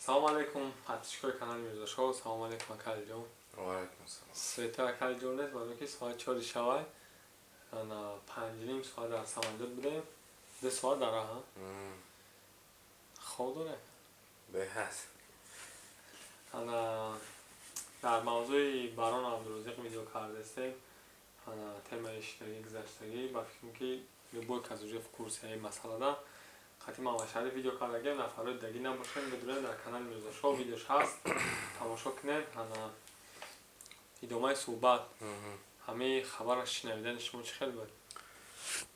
Assalomu alaykum, подписчикои канали Мирзошоу. Assalomu alaykum Akali jon. Wa alaykum assalom. Sveta Akali jon нест, балки соат 4 шавай. Ана 5:30 соат дар самолёт будем. 2 соат дар раҳ. Хоб дора. Behas. Ана дар мавзӯи Барон Абдурозиқ видео кардастем. Ана темаи иштаги гузаштагӣ ба фикрам ки любой кас уже в курсе ин масъалада. Хати Мамад Шариф видео кардагем, нафарои дагӣ набошем, бидурем дар канали Мирзошоу видеош ҳаст. Тамошо кунед. Ана идомаи суҳбат. ҳамаи хабараш шунавидани шумо чӣ хел буд?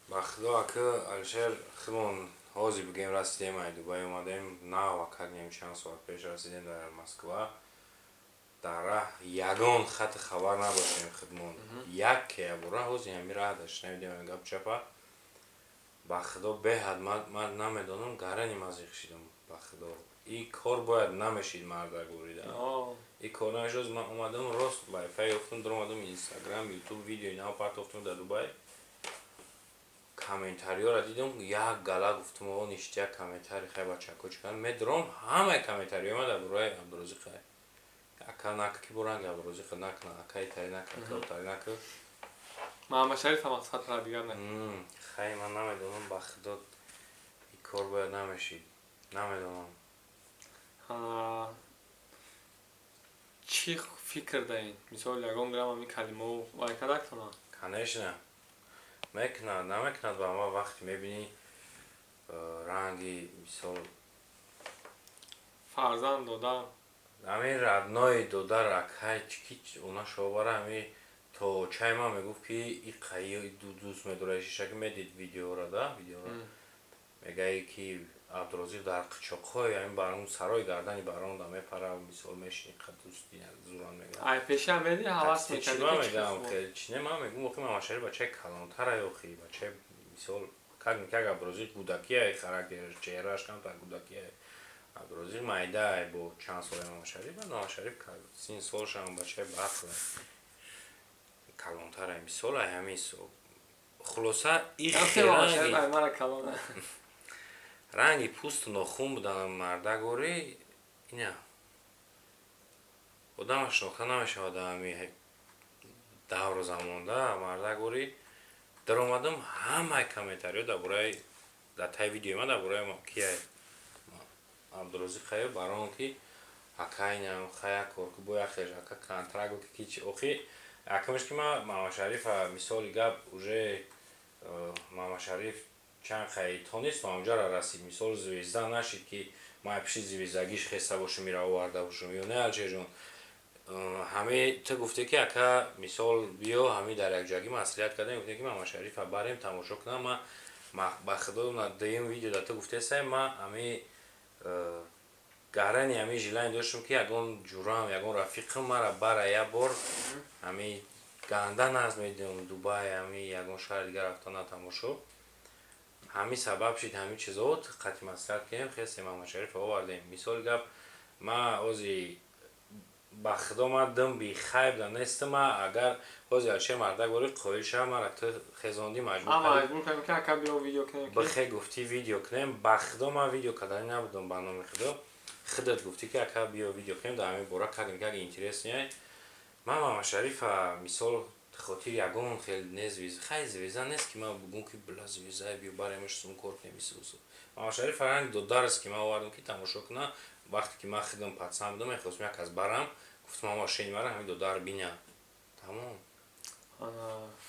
Ба худо ака Алишер худмон ҳозир бигем расидем ай Дубай омадем, нав кардем чанд соат пеш расидем дар Москва. Дар раҳ ягон хати хабар набошем худмон. Як бора ҳозир ҳамин раҳ дар шунавидем ин гап чапа. Ба худо беҳад ман намедонам гарани мазиқ шидам. Ба худо ин кор бояд намешид мардагурида. ин кор намешид. Ман омадам рост ба фай офтам дар омадам Инстаграм, Ютуб видеои нав парт офтам дар Дубай. Комментариёро дидам, як гала гуфтам о ништия комментари хай бачако чикан. Медром ҳамаи комментариёи ман дар бораи Абдурозиқ хай. Ака нака ки боранги Абдурозиқ накна, акай тари нака, тари нака. Мамад Шариф ҳам мақсад ра дигар не. Хай ман намедонам ба худо ин кор бояд намешид. Намедонам. Чӣ фикр даин? Мисол ягон грамм ҳамин калимаҳо вай кардактона? Конечно. Мекунад, намекунад ба ма вақти мебини ранги мисол Фарзанд дода. ҳамин раднои додар акай чики она шовара ҳамин то чай ман мегуфт ки ин қайи дӯст медора шишаки медид видеоро да видеоро мегаи ки Абдурозиқ дар қичоқҳои ҳамин барон сарои гардани барон да мепара мисол мешини қа дӯсти зуран мегӯяд. Ай пеша меди ҳавас мекарди. Ман мегӯям ки чи не ман мегӯям охи Мамад Шариф бачаи калонтара охи бачаи мисол как мекард Абдурозиқ гудакияи характераш чеҳрааш кам так гудакияи Абдурозиқ майдаи бо чанд соли Мамад Шариф Мамад Шариф син солаш ҳам бачаи бақла калонтара мисол ай ҳамин сол хулоса ин ранги пӯсту нохун будан мардагори ина одамаш шнохта намешавад дар ҳамин давру замонда мардагори даромадам ҳамаи комментариҳо дар бораи дар таи видеои ман дар бораи кияй Абдурозиқ хай барон ки ака ина хая кор ки бо яхеш ака контракт ки чи охи акамш ки ман Мамад Шариф мисоли гап уже Мамад Шариф чанд хай тонист ва онҷара расид мисол звезда нашид ки ман пиши звездагиш хеста бошум мира оварда бошум ё не алчежон ҳамин ту гуфте ки ака мисол биё ҳамин дар якҷагӣ маслиҳат кардем гуфтем ки Мамад Шарифа барем тамошо кунам ман ба худо на дуюм видео да ту гуфтесай ман ҳамин гарани ҳамин жилани доштам ки ягон ҷурам ягон рафиқам мара бара як бор ҳамин ганда назд медиҳам Дубай ҳамин ягон шаҳри дигар рафта на тамошо ҳамин сабаб шид ҳамин чизот қати маслиҳат кардем хестем Мамад Шариф овардем мисоли гап ман ҳозир ба худо ман дум бихайб да нестам агар ҳозир алче мардагори қоил шава мара ту хезонди маҷбур кардем ки ака биё видео кунем бихе гуфти видео кунем ба худо ман видео кардани набудам ба номи худо худат гуфти ки ака биё видео кунем дар ҳамин бора кардем ки ага интереснияй ман Мамад Шарифа мисол хотир ягон хел не звезда хай звезда нест ки ман бугум ки била звезда биё баремаш сум кор кунем исусу Мамад Шариф ранг додараст ки ман овардам ки тамошо кунам вақте ки ман худам патсанд будам мехостам як кас барам гуфтам мама машини мара ҳамин додар биня тамом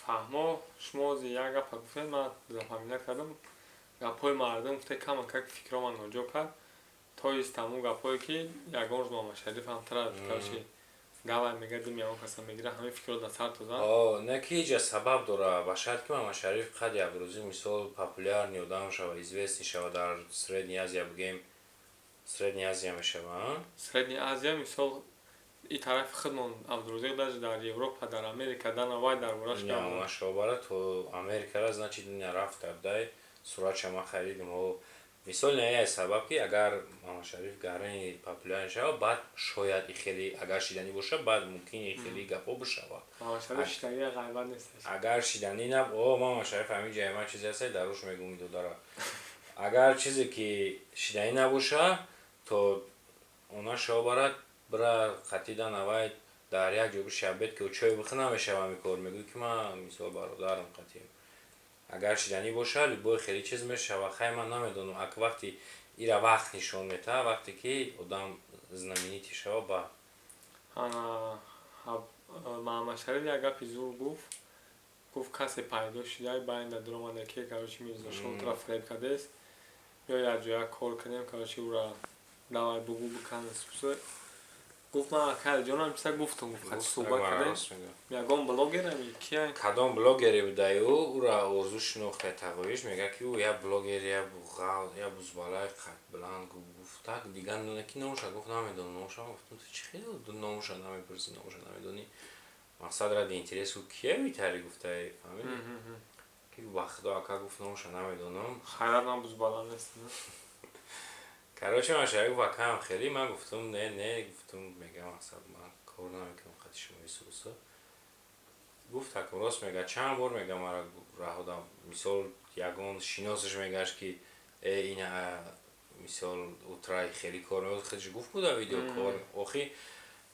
фаҳмо шумо зи як гапа гуфтед ман зафаҳмида кардам гапҳои мардум гуфте каман как фикрома ноҷоб кард то ист таму гапҳое ки ягон рӯз Мамад Шариф ҳам тара каши гавай мегардим ягон каса мегира ҳамин фикро да сар тозад не ки иҷа сабаб дора ба шарти ки Мамад Шариф қади Абдурозиқ мисол популярни одам шава известни шава дар Средняя Азия бигем Средняя Азия мешава Средняя Азия мисол ин тарафи худмон Абдурозиқ даже дар Европа дар Америка дар навай дар бораш гап шобара то Америкара значит ин рафта дай суратша ман харидим ҳо мисол не сабаб ки агар Мамад Шариф гарани популярен шава баъд шояд ин хели агар шиданӣ боша баъд мумкин ин хели гапҳо бишавад Мамад Шариф шиданӣ ғайбат несташ агар шиданӣ наб Мамад Шариф ҳамин ҷаи ман чизе ҳастай дар руш мегӯм додара агар чизе ки шиданӣ набоша то она шобарад бра қатида навай дар як ҷо шабет ки чой бихӣ намешавам микор мегӯй ки ман мисол бародарам қатим агар шиданӣ боша любой хеле чиз мешава хай ман намедонам ак вақти ира вақт нишон мета вақте ки одам знаменитӣ шава ба маҳаммадшариф як гапи зур гуфт касе пайдо шуда байнда дуромада ки карочи мирзошонтро фреб кардест ё як ҷо як кор кардем карочи ура давай бугу бикан сусо гуфт ман акай ҷонам чиса гуфтум гуфт хати суҳбат кардем ягон блогерами кия кадом блогере будаю ура орзу шинохта тағоиш мега ки ӯ як блогер як бузбалаи қад биланд гуфт так дигар ки номуша гуфт намедонам номуша гуфтам ту чӣ хел номуша намепурсӣ номуша намедонӣ мақсад ради интерес ӯ кия витари гуфтаи фаҳмидӣ ки вақто ака гуфт номуша намедонам хайрат ман бузбала нест короче ман шаги вакам хеле ман гуфтам не гуфтам мега мақсад ман кор намекунам хати шумои сусо гуфт такм рост мега чанд бор мега мара раҳодам мисол ягон шиносаш мегаш ки ин мисол утраи хеле кор мекунад худш гуфт буда видео кор охи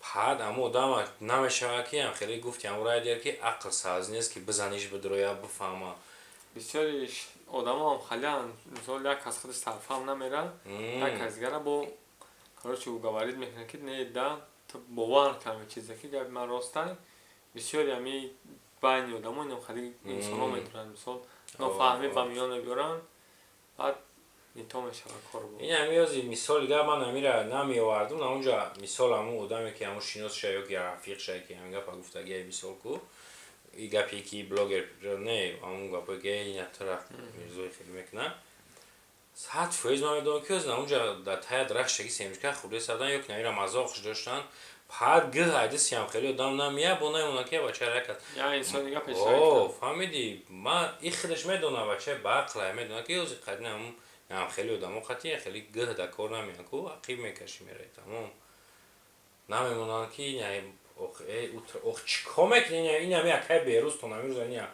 баъд амо одама намешава ки ам хеле гуфти амурай дер ки ақл саз нест ки бизаниш бидроя бифаҳма бисёри одамам халеан мисол як кас худаш сарфаҳм намерад як кас дигара бо короче ӯ говорит мекунад ки не да ту бовар кам чиза ки габи ман ростай бисёри ами байни одамо инам хади инсоно метавонанд мисол нофаҳмӣ ба миён биёранд баъд ито мешавад кор бо ин амиёзи мисоли гап ман амира намеовардум наунҷа мисол аму одаме ки аму шиносша ё ки рафиқша ки ам гапа гуфтагия мисол ку и гапе ки блогер не аму гапе ки ин тара мирзои хеле мекунад 100% ман медонам ки наунҷа дар тая драхтшаги семечка хурде садан ё ки навира мазоқш доштанд баъд гӯ айдиси ам хеле одам намия бо намемонад ки бача ракат я инсони гапе шайд фаҳмидӣ ман и худаш медонад бача ба ақла медонад ки ёзи қадни аму ям хеле одамо қатъи хеле гӯҳ дар кор намеянд ку ақиб мекашӣ мераи тамом намемонанд ки ох чӣ кор мекунӣ инам акай берӯз то намирӯз ин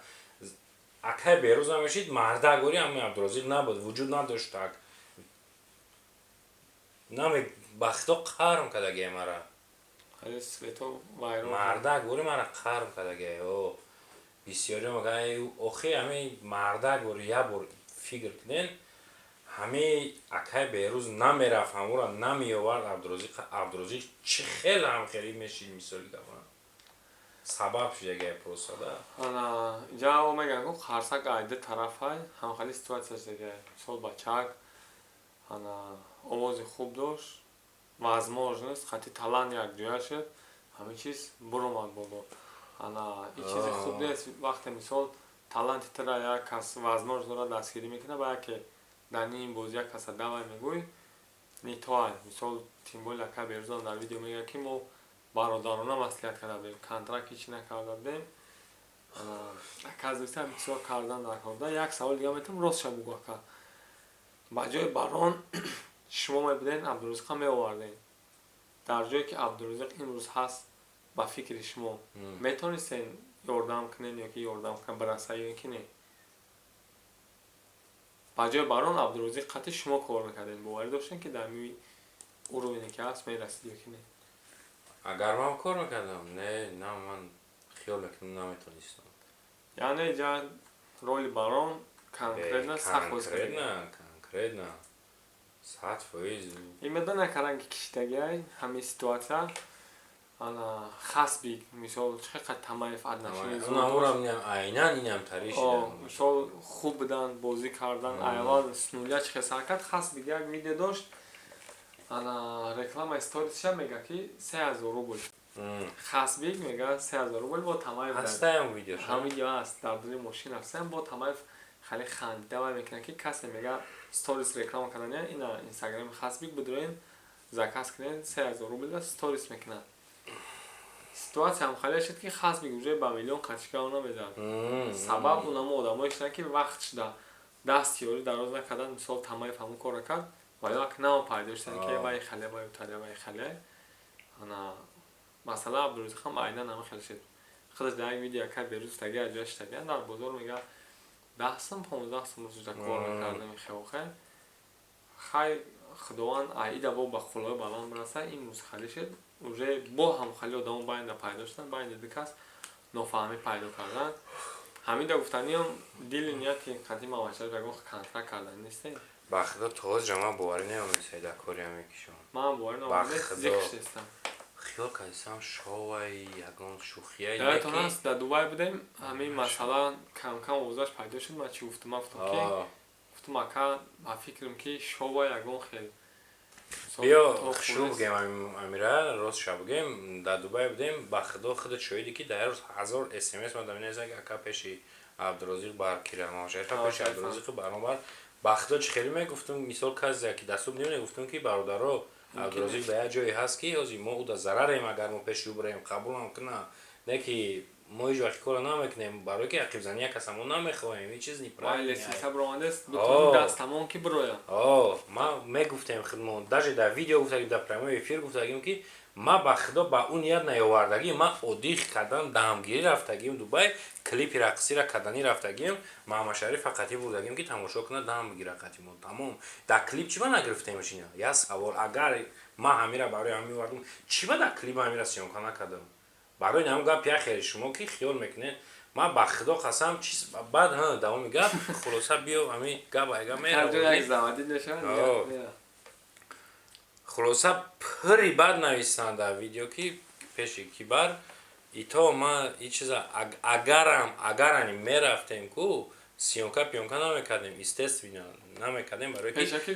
акай берӯз намешид мардагори ами абдурозиқ набуд вуҷуд надошт так наме бахто қарм кардагия мара мардагори мара қарм кардагия о бисёре мага охи ами мардагори як бор фикр кунен ҳами акай берӯз намерафт ҳамура намеовард абдурозиқ чӣ хел ҳам хеле мешид мисоли гапа сабаб шудагия просада ана ҷаво меган ку қарсак айда тарафай ҳам хали ситуатсияш дагия мисол бачак ана овози хуб дошт возможност хати талант як ҷоя шуд ҳамин чиз буромад боло ана ин чизи хуб нест вақте мисол таланти тара як кас возможност дорад дастгирӣ мекунад ба яке дар ним боз як каса давай мегӯй нитоай мисол тимбол яка берӯзам дар видео мегӯяд ки мо бародарона маслиҳат карда будем контракт ҳеҷ накарда будем аказдоста бисёр кардан дар корда як саволи дига метавонам ростша бугӯ ака ба ҷои барон шумо мебуден абдурозиқро меоварден дар ҷое ки абдурозиқ имрӯз ҳаст ба фикри шумо метавонистен ёрдам кунен ё ки ёрдам кунен бараса ё ин ки не ба ҷои барон абдурозиқ қатъи шумо кор мекардем боварӣ доштем ки дар миёни уровне ки ҳаст мерасид ё ки не агар ман кор мекардам не ман хиёл мекунам наметавонистам яъне ҷа роли барон конкретно сахт конкретно 100% ин медон яка ранги кишидагиай ҳамин ситуатсия ана хасби мисол чӣ қадр тамаев аднашини зурам айнан инам тариш мисол хуб будан бозӣ кардан айвал снуля чӣ хел сар кард хасби як видео дошт ана реклама сторисша мега ки 3000 рубл хасбик мега 3000 рубл бо тамаев ҳастаям видео ҳам видео аст дар дури мошин ҳастаям бо тамаев хеле хандидава мекунад ки касе мега сторис реклама кардан ина инстаграми хасбик бидроен заказ кунен 3000 рубл да сторис мекунад ситуация ҳам хеле шуд ки хасбик уже ба миллион қатишка намезад сабаб унамо одамое шуданд ки вақт шуда дасти ёрӣ дароз накардан мисол тамаев ҳамун кора кард ва як намо пайдо шуданд ки баи хале баи уталия баи хале ана масъала абдурозиқ ҳам айнан ҳама хел шуд худаш дар як видео яка берӯз таги аҷоя шудагия дар бозор мега 10 сум 15 сум рӯза кор мекардам хелхе хай худованд аида бо ба хулои баланд бараса имрӯз халӣ шуд уже бо ҳамхали одамон байнда пайдо шуданд байни дикас нофаҳмӣ пайдо карданд ҳамида гуфтаниём дили нияти қадим авашар ягон контракт кардан несте ба худо тоз ма боварӣ намемонисай дар кори ҳаме кишон ман боварӣ намонда зикш нестам خیال کردم شوای یگان شوخیه یادتون هست در دبی بودیم همین مثلا کم کم اوضاعش پیدا شد من چی گفتم که گفتم اکا با فکرم که شوای یگان خیلی بیا شروع بگیم امیره راست شب بگیم در دبی بودیم با خدا خودت شویدی که در روز 1000 SMS من دمیده که اکا پیشی عبدالرزیق برکیره ماشه تا پیشی عبدالرزیق برنامه با خدا چه خیلی میگفتم مثال کسی که دستوب نمیده گفتم که برادرها عبدالرزیق به جایی هست که از ما او در ضرریم اگر ما پیش رو بریم قبول هم کنه نه که ما هیچ وقت کار نمیکنیم برای که عقیب زنی کسمون نمیخوایم هیچ چیز نیپرای لسیسه برانده است بتونیم دستمون که برایم ما میگفتیم خدمون در ویدیو گفتیم در پرامای افیر گفتیم که ما با خدا با اون یاد نیاوردگی ما اودیخ کردن دامگیری رفتگیم دبی کلیپ رقصی را کردنی رفتگیم محمد شریف فقطی بودگیم که تماشا کنه دام بگیره قطیمون تمام در کلیپ چی ما نگرفتیم اینا یا سوال اگر ما همیرا برای همی وردم چی با در کلیپ همیرا سیون کنه کردم برای نمو گپ یا خیر شما کی خیال میکنه ما با خدا قسم چیز بعد ها دوام گپ خلاصه بیا همین گپ ایگا میره خلاصه پری بد نویسند در ویدیو که پیشی کی بر ایتا ما این چیزا اگر میرفتیم کو سیونکا پیونکا نمیکردیم استست بینا نمیکردیم برای که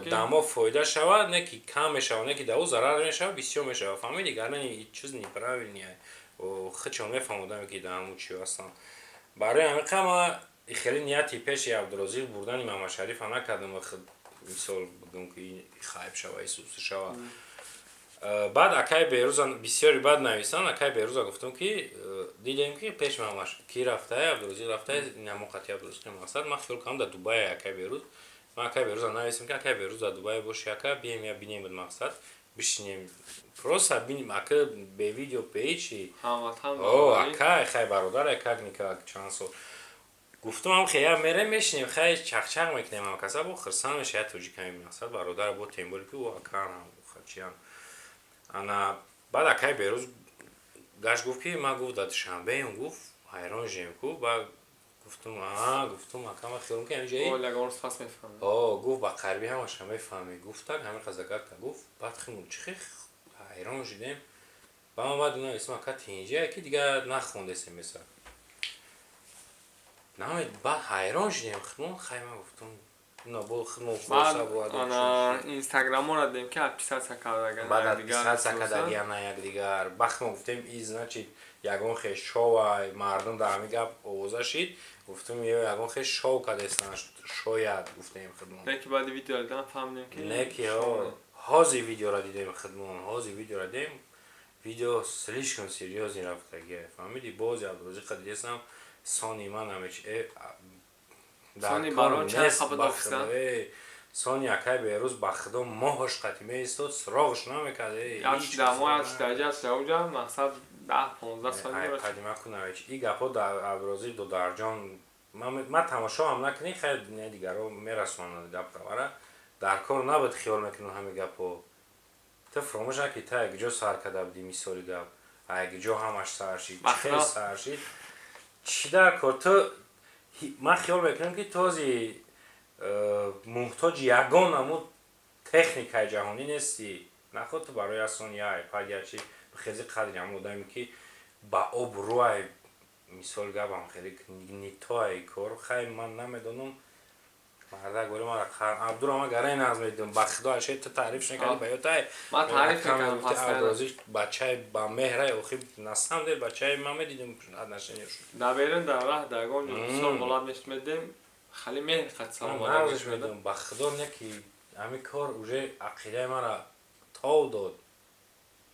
دما فایده شود نه که کم شود نه که دو ضرر میشه بسیار میشه فهمید دیگر نه این چیز نی پراویل نیه و خودشون میفهمودم که دمو چی هستن برای همین ما خیلی نیتی پیش عبدالرزیق بردن محمد شریف نکردم خود مثال بگم که خایب شود سوس شود بعد اکای بیروز بسیاری بعد نویسان اکای بیروز گفتم که دیدیم که پیش محمد کی رفته عبدالرزیق رفته نمو قطعی عبدالرزیق مقصد من خیال کنم در دبی اکای بیروز من اکای بیروز نویسم که اکای بیروز در دبی باشه اکا بیایم یا بینیم به مقصد بشینیم پروسا بینیم اکا به ویدیو پیچی اکای خیلی برادر اکا نیکا چند سال گفتم هم خیلی میره میشنیم خیلی چخچق میکنیم هم کسا با خرسان میشه توجی کنیم مقصد برادر با تیمبولی که او اکا هم خرچیان انا بعد اکای بیروز گاش گفت که ما گفت داد شنبه اون گفت حیران جیم کو بعد گفتم اکا ما خیلی که اینجایی گفت با قربی هم شنبه فهمی گفتن همه قزاقت گفت بعد خیلی چخی حیران شدیم با ما بعد اونا اسم اکا تینجه که دیگه نخونده سیم مثل نامید بعد حیران شدیم خیلی ما گفتم بعد اینستاگرام را دیدیم که 500 سکردگی بعد 500 سکردگی هم یک دیگر بخت ما گفتیم ایز نچید یگان خیلی شو مردم در همی گپ اوزا شید گفتیم یگان خیلی شو کده استن شاید گفتیم خدمون نه که بعد ویدیو دیدم فهمیدیم که نه که هازی ویدیو را دیدیم خدمون هازی ویدیو را دیدیم ویدیو سلیش کن سیریوزی رفتگی فهمیدی بازی عبدالرزیق قدیدی هستم سانی من همچ سانی باران چند خبر دافتن سانی اکای بیروز با خدا ماهش قطیمه ایستاد سراغش نمیکرده یکش دمای یکش درجه است اونجا مقصد 10-15 سالی باشه قدیمه کنه این گپا در عبدالرزیق دو درجان من تماشا هم نکنی خیلی نه دیگر رو میرسوند گپ دواره در کار نباید خیال میکنم همه گپا تو فراموش نکی تا یک جا سر کده بودی میسالی گپ یک جا همش سر شید خیلی سر شید چی در کار تو من خیال میکنم که تازی محتاج یگان همون تکنیک جهانی نیستی نخواد تو برای اصلا یا ایپاد یا چی خیلی قدری هم بودم که با آب روی مثال گفتم خیلی نیتای کار خیلی من نمیدونم مردا گوری ما عبدالرحمن گرای نظم میدونم با خدا اشیاء تو تعریفش نکردی بیاتای من تعریف میکنم عبدالرزیق بچه با مهره او خیلی نستم دل بچه من میدیدم نشنیده شد نبیرن در راه درگان سال مولاد میشمیدیم خیلی مهر خد سال مولاد میشمیدیم با خدا نکی همین کار اوجه عقیده مرا تاو داد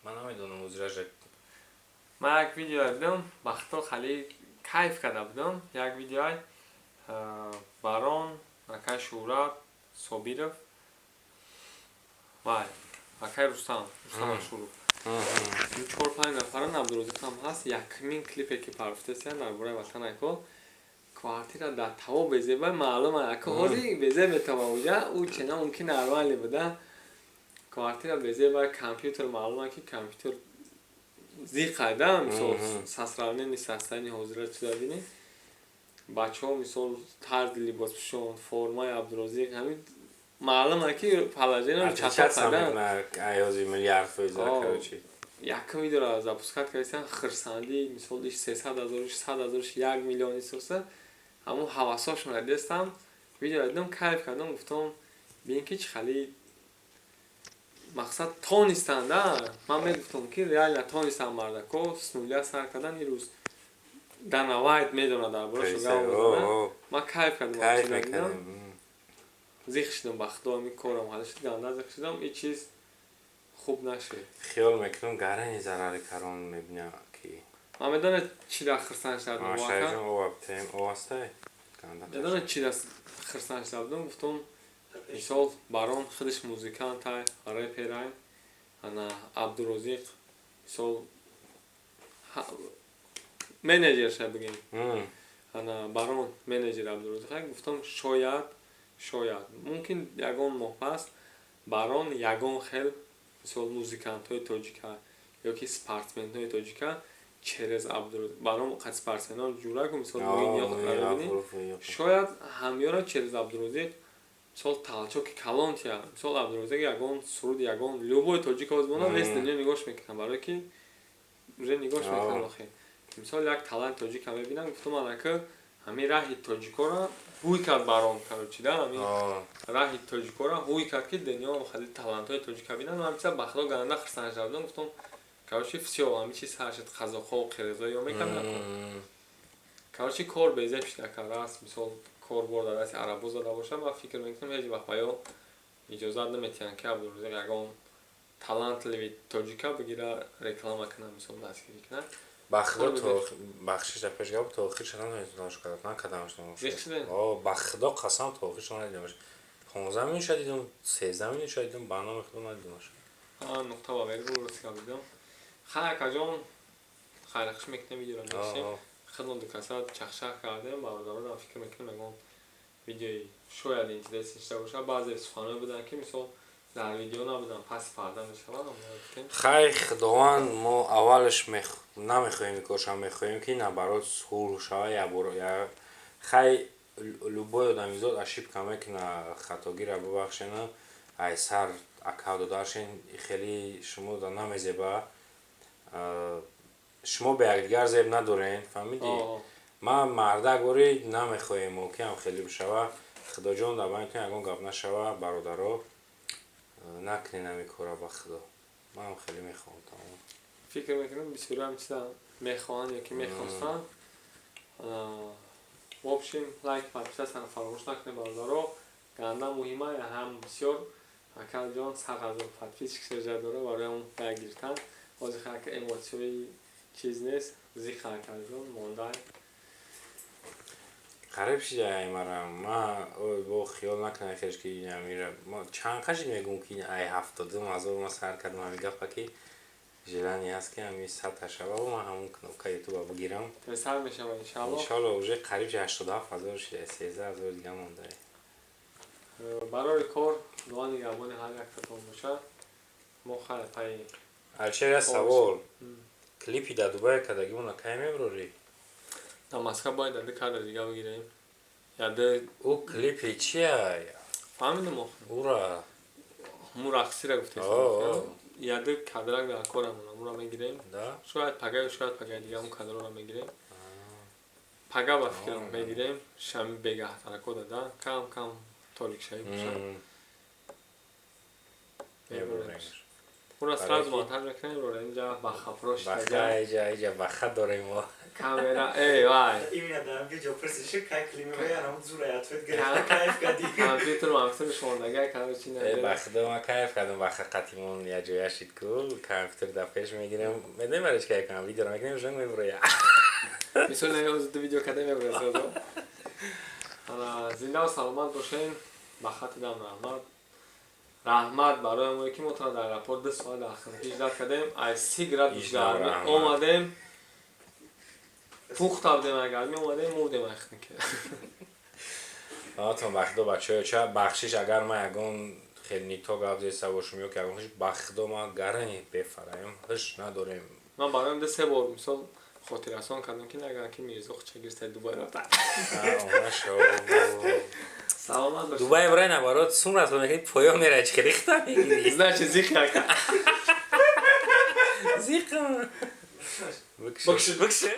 من نمیدونم وزیرش من یک ویدیو دیدم با خدا خیلی کیف کرده بودم یک ویدیوی باران اکای شورات صابیرف وای اکای رستم شروع 4-5 نفران عبدالرزیق هم هست یکمین کلیپی که پرفتسیان در باره وطن ایکل квартира дар таво безеба маълума ака ҳози безе метава уҷа у чена мумкин нормали буда квартира безеба компютер маълума ки компютер зиқайда мисол сасравнени састани ҳозира чида бини бачаҳо мисол тарзи либоспӯшон формаи Абдурозиқ ҳамин маълума ки положениям чатак кардам айози миллиардҳои короче якум видеоро запускат кардам хирсанди мисол 300,000 100,000 1 миллион исторса ҳамун ҳавасошонро дестам видео дидам кайф кардам гуфтам бин ки чӣ хали мақсад тонистанда ман мегуфтам ки реально тонистан мардако с нуля сар кардан ирӯз Дана Вайт медона дар борааш гап мезанам ман кайф кардам зиқ шидам ба худо ами корам ҳали шуд ганда зиқ шидам ин чиз хуб нашуд хиёл мекунам гарани зарари карон мебинам ки ман медонам чида хирсан шудам машаҷон оваптем овастай медонам чида хирсан шудам гуфтам мисол барон худаш музикантай рэперай ана Абдурозиқ мисол менеҷерша бигем ана барон менеҷер Абдурозиқ гуфтам шояд мумкин ягон моҳ пас барон ягон хел мисол музикантҳои тоҷика ёки спортсменҳои тоҷика через Абдурозиқ барон қад спортсменон ҷураку мисол шояд ҳамёра через Абдурозиқ мисол талчоки калонтия мисол Абдурозиқ ягон суруд ягон любой тоҷика озбона вес дунё нигоҳш мекунам барое ки уже нигоҳш мекунам охе мисол як талант тоҷика мебинам гуфтам анака ҳамин раҳи тоҷикора ҳуй кард барон карочида ҳамин раҳи тоҷикора ҳуй кард ки дунё хали талантҳои тоҷика бинам ҳамчиса ба худо ганда хирсан шудам гуфтам короче всё ҳамин чиз ҳар шуд қазоқҳо қирезо ё мекардам короче кор безе пиша кардаст мисол кор бор дар даст арабо зада боша ва фикр мекунам ҳеҷ вақт ба ё иҷозат наметиҳанд ки Абдурозиқ ягон талант леви тоҷика бигира реклама кунад мисол дастгирӣ кунад ба худо то бахшиш дар пеш гап то охир шудан нетонаш кард накадамаш ба худо қасам то охир шудан надидамаш 15 минут шуд дидам 13 минут шуд дидам барнома худо надидамаш нуқта ва виргул растка дидам хайакаҷон хайрахш мекунем видеоро мешим худон дукасад чахшах кардем бародарам фикр мекунем ягон видеои шояд интереси шуда боша баъзе суханҳое буданд ки мисол дар видео набуданд паси парда мешаванд хай худованд мо аввалаш намехоҳем корша мехоҳем ки наоборот сулҳ шава я хай любой одамизод ошибка мекуна хатогира бубахшена ай сар акав додаршин хеле шумо да намезеба шумо ба якдигар зеб надорен фаҳмидӣ ман мардагори намехоҳем мо ки ам хеле бишава худоҷон дабаитон ягон гап нашава бародаро накунен ҳамин кора ба худо ман хеле мехоҳам тамом фикр мекунам бисёри ҳамчида мехоҳанд ёки мехостанд в общем лайк подписатсияро фаромӯш накунед бародаро ганда муҳима ҳам бисёр акаҷон 100,000 подписчикша дора барои ҳамон лайк гирифтан ҳозир хака эмотсияи чиз нест зиқа акаҷон мондай қариб шида аймарам ман бо хиёл накунам хеш ки амира мо чанд қашид мегум ки ай 70,000 ма сар кардам ҳамин гапа ки желание ҳаст ки ҳамин 100 шава ман ҳамун кнопка ютуба бигирам сар мешава иншалло уже қариб 87,000 шида 13,000 дига монда барои кор дуа нигаҳбони ҳар яктатон бошад мо хайр пай алчера савол клипи дар дубай кардагимона кай меброрӣ дар Москва бояд яде кадр дига бигирем яде ӯ клипи чия фаҳмидам ура ҳамун рақсира гуфтем яде кадрак дар корамона муро мегирем шояд пагаю шояд пагай дига ҳамун кадроро мегирем пага ба фикрам мегирем шами бегаҳтарако дада кам кам торикшавӣ бошад ура сразу монтаж мекунем ро инҷа бахапрош иҷа баха дорем мо камера вай именно дам ки ҷопрсиши кай климаи арам зураятвет гирифта кайф кади компютер мамсим шонагай карочи не бахдо ма кайф кардам баха қатимон я ҷоя шид ку компютер да пеш мегирем медем бараш кай кам видео мекунем жон меброя мисол не оз ду видео каде меброя сразу ана зинда ва саломат бошен ба хати дам раҳмат барои мо ки мо то дар аэропорт 2 соат дар хизмати ҷидат кардем аз 30 градус гармӣ омадем پوختم دماغم اومده مودم اخ میکرد. آتون وقتا بچه چه بخشش اگر ما یکون خیلی نیکتا گفته سواشمیو که اگرش بخدا ما گرنی بفرایم هش نداریم. من برام ده 3 بار مثال خاطرسان کردم که نگه که میرزا چگیر ست دوبای رفت. سلامت باش. دوبای برای نبارات سوم رفت میگه پویا میره چه ریخته میگیری. نه چه زیخ نکن. زیخ. بکشه.